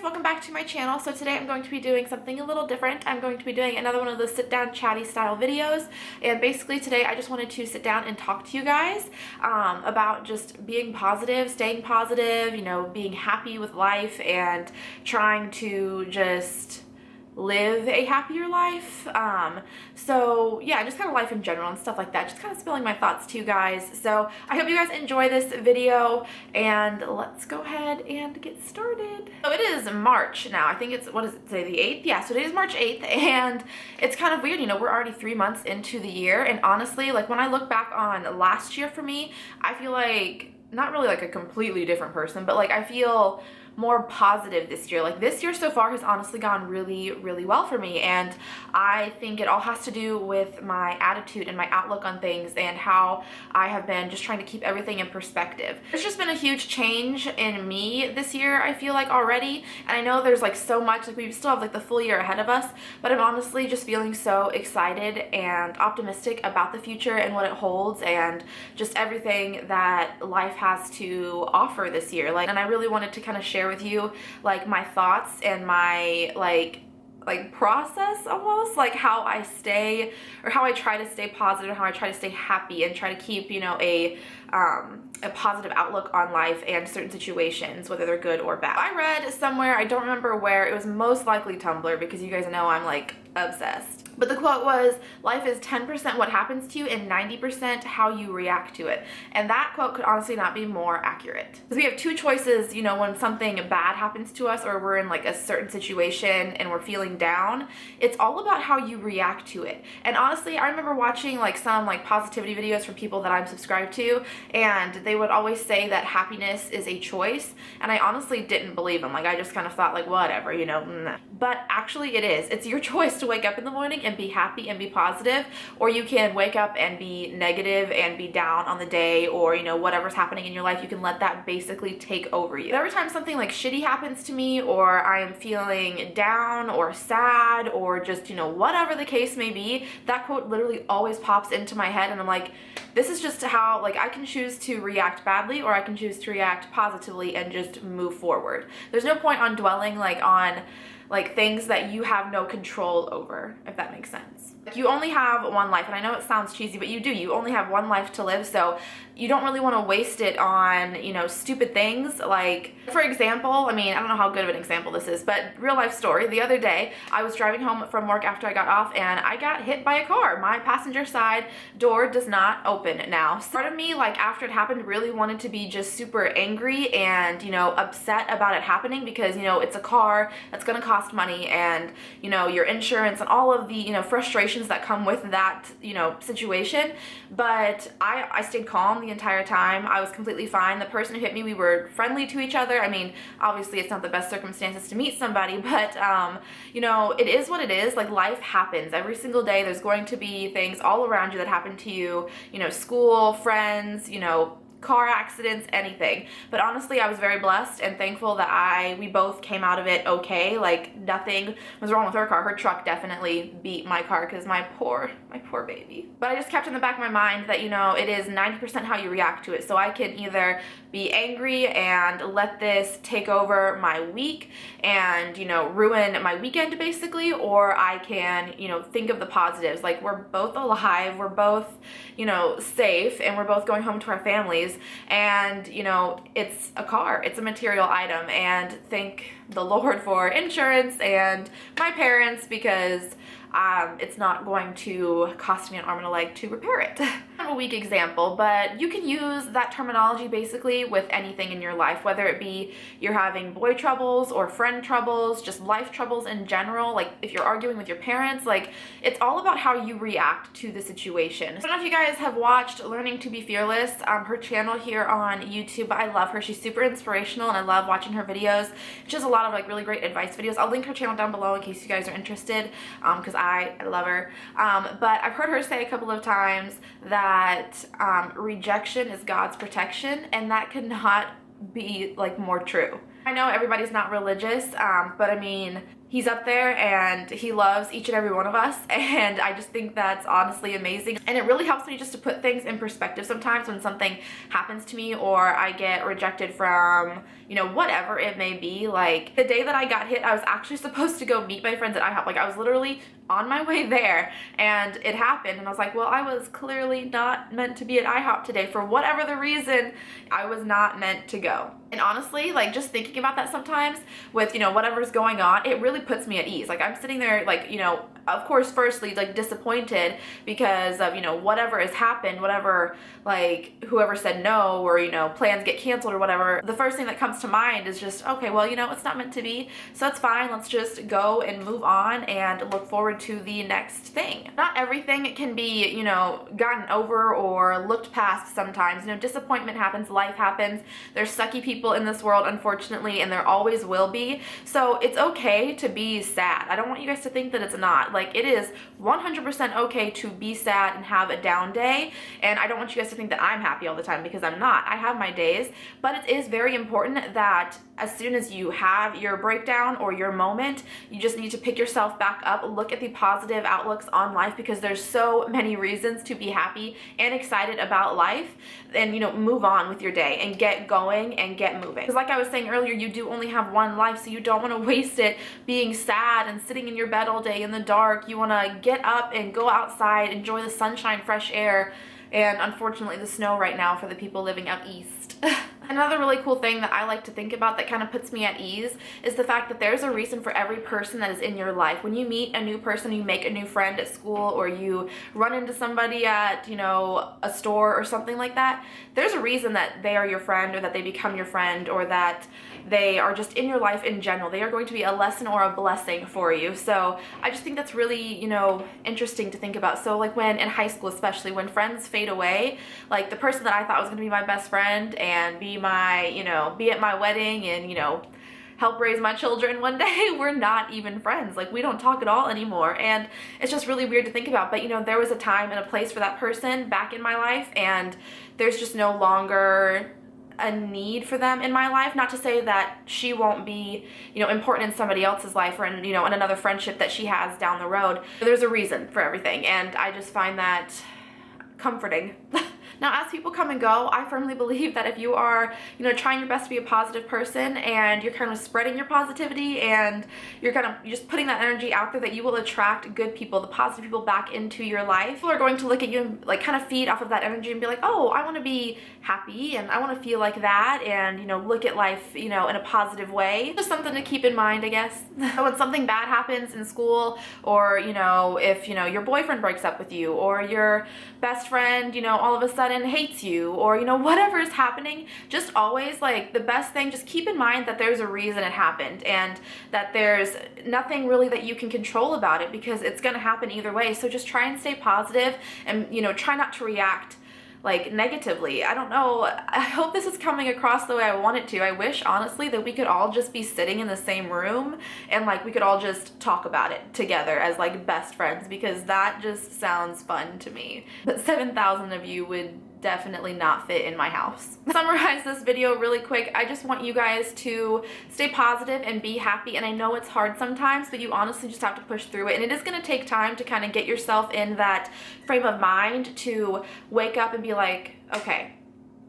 welcome back to my channel. So today I'm going to be doing something a little different. I'm going to be doing another one of those sit down chatty style videos, and basically today I just wanted to sit down and talk to you guys about just being positive, staying positive, you know, being happy with life and trying to just live a happier life. So yeah, just kind of life in general and stuff like that, just kind of spilling my thoughts to you guys. So I hope you guys enjoy this video, and let's go ahead and get started. So it is March now. I think it's, what is it today, the 8th? Yeah, so today is March 8th, and it's kind of weird, you know, we're already 3 months into the year, and honestly, like when I look back on last year for me, I feel like, not really like a completely different person, but like I feel more positive this year. Like this year so far has honestly gone really, really well for me, and I think it all has to do with my attitude and my outlook on things and how I have been just trying to keep everything in perspective. There's just been a huge change in me this year, I feel like, already, and I know there's like so much, like we still have like the full year ahead of us, but I'm honestly just feeling so excited and optimistic about the future and what it holds and just everything that life has to offer this year. Like, and I really wanted to kind of share with you like my thoughts and my like process, almost like how I stay, or how I try to stay positive, how I try to stay happy and try to keep, you know, a positive outlook on life and certain situations, whether they're good or bad. I read somewhere, I don't remember where, it was most likely Tumblr, because you guys know I'm like obsessed. But the quote was, life is 10% what happens to you and 90% how you react to it. And that quote could honestly not be more accurate. Because we have two choices, you know, when something bad happens to us or we're in like a certain situation and we're feeling down, it's all about how you react to it. And honestly, I remember watching like some like positivity videos from people that I'm subscribed to, and they would always say that happiness is a choice. And I honestly didn't believe them. Like I just kind of thought like, whatever, you know. But actually it is. It's your choice to wake up in the morning and be happy and be positive, or you can wake up and be negative and be down on the day, or you know, whatever's happening in your life, you can let that basically take over you. Every time something like shitty happens to me, or I am feeling down or sad, or just, you know, whatever the case may be, that quote literally always pops into my head, and I'm like, this is just how, like, I can choose to react badly or I can choose to react positively and just move forward. There's no point on dwelling like on like things that you have no control over, if that makes sense. Like, you only have one life, and I know it sounds cheesy, but you do. You only have one life to live, so you don't really want to waste it on, you know, stupid things. Like, for example, I mean, I don't know how good of an example this is, but real life story. The other day, I was driving home from work after I got off, and I got hit by a car. My passenger side door does not open now. So part of me, like, after it happened, really wanted to be just super angry and, you know, upset about it happening, because, you know, it's a car that's gonna cost money, and, you know, your insurance and all of the, you know, frustrations that come with that, you know, situation. But I stayed calm the entire time. I was completely fine. The person who hit me, we were friendly to each other. I mean, obviously it's not the best circumstances to meet somebody, but you know, it is what it is. Like, life happens every single day. There's going to be things all around you that happen to you, you know, school, friends, you know, car accidents, anything. But honestly, I was very blessed and thankful that we both came out of it okay. Like, nothing was wrong with her car. Her truck definitely beat my car, because my poor baby. But I just kept in the back of my mind that, you know, it is 90% how you react to it. So I can either be angry and let this take over my week and, you know, ruin my weekend basically, or I can, you know, think of the positives. Like, we're both alive, we're both, you know, safe, and we're both going home to our families. And, you know, it's a car, it's a material item, and thank the Lord for insurance and my parents, because it's not going to cost me an arm and a leg to repair it. A weak example, but you can use that terminology basically with anything in your life, whether it be you're having boy troubles or friend troubles, just life troubles in general. Like, if you're arguing with your parents, like, it's all about how you react to the situation. I don't know if you guys have watched Learning to Be Fearless, her channel here on YouTube, but I love her. She's super inspirational, and I love watching her videos. She has a lot of like really great advice videos. I'll link her channel down below in case you guys are interested, because I love her. But I've heard her say a couple of times that rejection is God's protection, and that could not be like more true. I know everybody's not religious, but I mean, he's up there and he loves each and every one of us, and I just think that's honestly amazing. And it really helps me just to put things in perspective sometimes when something happens to me or I get rejected from, you know, whatever it may be. Like the day that I got hit, I was actually supposed to go meet my friends at IHOP. Like I was literally on my way there and it happened, and I was like, well, I was clearly not meant to be at IHOP today. For whatever the reason, I was not meant to go. And honestly, like just thinking about that sometimes with, you know, whatever's going on, it really puts me at ease. Like I'm sitting there like, you know, of course, firstly, like disappointed because of, you know, whatever has happened, whatever, like whoever said no, or, you know, plans get canceled or whatever. The first thing that comes to mind is just, okay, well, you know, it's not meant to be, so it's fine. Let's just go and move on and look forward to the next thing. Not everything can be, you know, gotten over or looked past sometimes. You know, disappointment happens, life happens. There's sucky people in this world, unfortunately, and there always will be. So it's okay to be sad. I don't want you guys to think that it's not. Like it is 100% okay to be sad and have a down day, and I don't want you guys to think that I'm happy all the time, because I'm not. I have my days, but it is very important that as soon as you have your breakdown or your moment, you just need to pick yourself back up, look at the positive outlooks on life, because there's so many reasons to be happy and excited about life, and, you know, move on with your day and get going and get moving. Because like I was saying earlier, you do only have one life, so you don't want to waste it being sad and sitting in your bed all day in the dark. You want to get up and go outside, enjoy the sunshine, fresh air, and unfortunately the snow right now for the people living out east. Another really cool thing that I like to think about that kind of puts me at ease is the fact that there's a reason for every person that is in your life. When you meet a new person, you make a new friend at school, or you run into somebody at, you know, a store or something like that, there's a reason that they are your friend, or that they become your friend, or that they are just in your life in general. They are going to be a lesson or a blessing for you. So I just think that's really, you know, interesting to think about. So like when in high school, especially when friends fade away, like the person that I thought was going to be my best friend and be my, you know, be at my wedding and, you know, help raise my children one day, we're not even friends. Like we don't talk at all anymore, and it's just really weird to think about. But you know, there was a time and a place for that person back in my life, and there's just no longer a need for them in my life. Not to say that she won't be, you know, important in somebody else's life, or in, you know, in another friendship that she has down the road. There's a reason for everything, and I just find that comforting. Now, as people come and go, I firmly believe that if you are, you know, trying your best to be a positive person, and you're kind of spreading your positivity, and you're just putting that energy out there, that you will attract good people, the positive people, back into your life. People are going to look at you and like kind of feed off of that energy and be like, oh, I want to be happy and I want to feel like that, and, you know, look at life, you know, in a positive way. Just something to keep in mind, I guess. So when something bad happens in school, or, you know, if, you know, your boyfriend breaks up with you, or your best friend, you know, all of a sudden hates you, or, you know, whatever is happening, just always, like, the best thing, just keep in mind that there's a reason it happened, and that there's nothing really that you can control about it, because it's gonna happen either way. So just try and stay positive, and, you know, try not to react like negatively. I don't know, I hope this is coming across the way I want it to. I wish honestly that we could all just be sitting in the same room, and like we could all just talk about it together as like best friends, because that just sounds fun to me. But 7,000 of you would definitely not fit in my house. To summarize this video really quick, I just want you guys to stay positive and be happy. And I know it's hard sometimes, but you honestly just have to push through it. And it is going to take time to kind of get yourself in that frame of mind to wake up and be like, okay,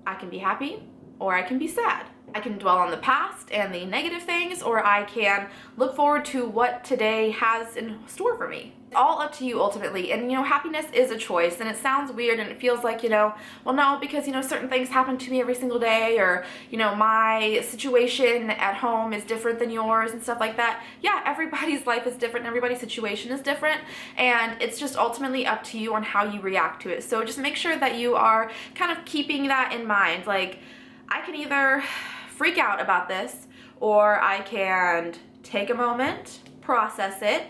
I can be happy or I can be sad. I can dwell on the past and the negative things, or I can look forward to what today has in store for me. It's all up to you ultimately. And, you know, happiness is a choice, and it sounds weird and it feels like, you know, well, no, because, you know, certain things happen to me every single day, or, you know, my situation at home is different than yours and stuff like that. Yeah, everybody's life is different, everybody's situation is different, and it's just ultimately up to you on how you react to it. So just make sure that you are kind of keeping that in mind. Like, I can either freak out about this, or I can take a moment, process it,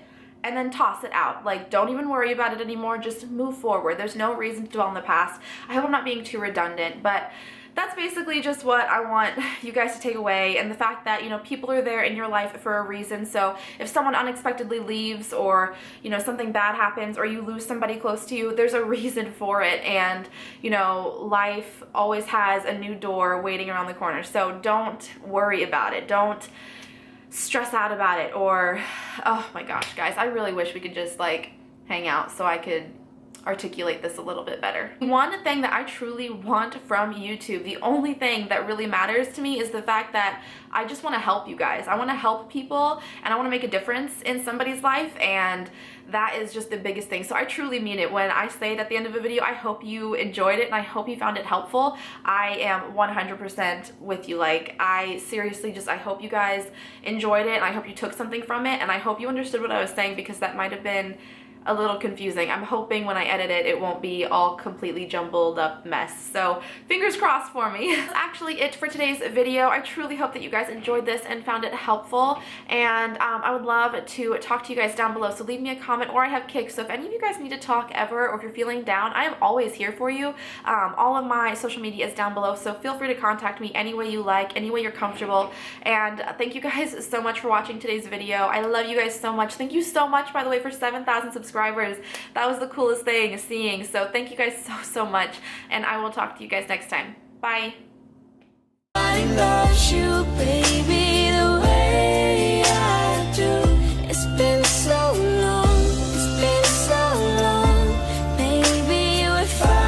and then toss it out. Like, don't even worry about it anymore, just move forward. There's no reason to dwell on the past. I hope I'm not being too redundant, but that's basically just what I want you guys to take away, and the fact that, you know, people are there in your life for a reason. So if someone unexpectedly leaves, or, you know, something bad happens, or you lose somebody close to you, there's a reason for it. And, you know, life always has a new door waiting around the corner. So don't worry about it. Don't stress out about it. Or, oh my gosh, guys, I really wish we could just like hang out so I could articulate this a little bit better. One thing that I truly want from YouTube, the only thing that really matters to me, is the fact that I just want to help you guys. I want to help people, and I want to make a difference in somebody's life, and that is just the biggest thing. So I truly mean it when I say it at the end of a video. I hope you enjoyed it and I hope you found it helpful. I am 100% with you. Like, I seriously just, I hope you guys enjoyed it, and I hope you took something from it, and I hope you understood what I was saying, because that might have been a little confusing. I'm hoping when I edit it, it won't be all completely jumbled up mess. So fingers crossed for me. That's actually it for today's video. I truly hope that you guys enjoyed this and found it helpful. And I would love to talk to you guys down below. So leave me a comment, or I have kicks. So if any of you guys need to talk ever, or if you're feeling down, I am always here for you. All of my social media is down below. So feel free to contact me any way you like, any way you're comfortable. And thank you guys so much for watching today's video. I love you guys so much. Thank you so much, by the way, for 7,000 subscribers. That was the coolest thing seeing. So thank you guys so much, and I will talk to you guys next time. Bye. I love you, baby.